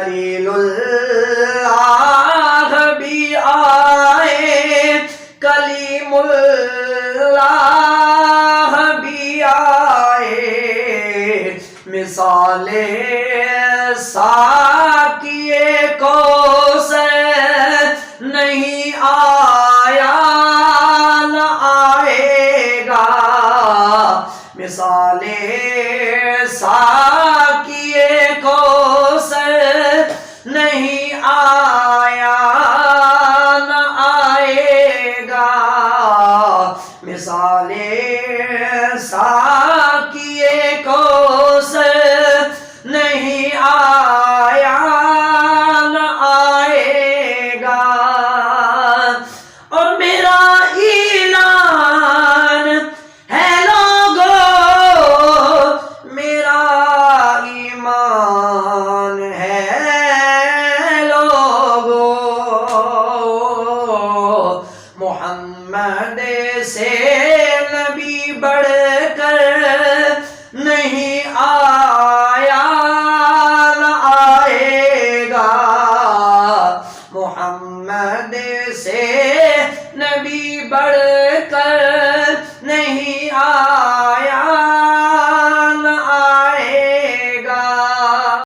خلیل اللہ بھی آئے، کلیم اللہ بھی آئے، مثال ساقیے کوثر نہیں آیا نہ آئے گا، مثال ساقیے کوثر نہیں آیا نہ آئے گا، مثال ساقیے کوثر نہیں آیا نہ آئے گا۔ اور میرا اعلان ہے لوگو، میرا ایمان ہے لوگو، محمد سے نبی بڑھ کر نہیں آیا نہ آئے گا، محمد سے نبی بڑھ کر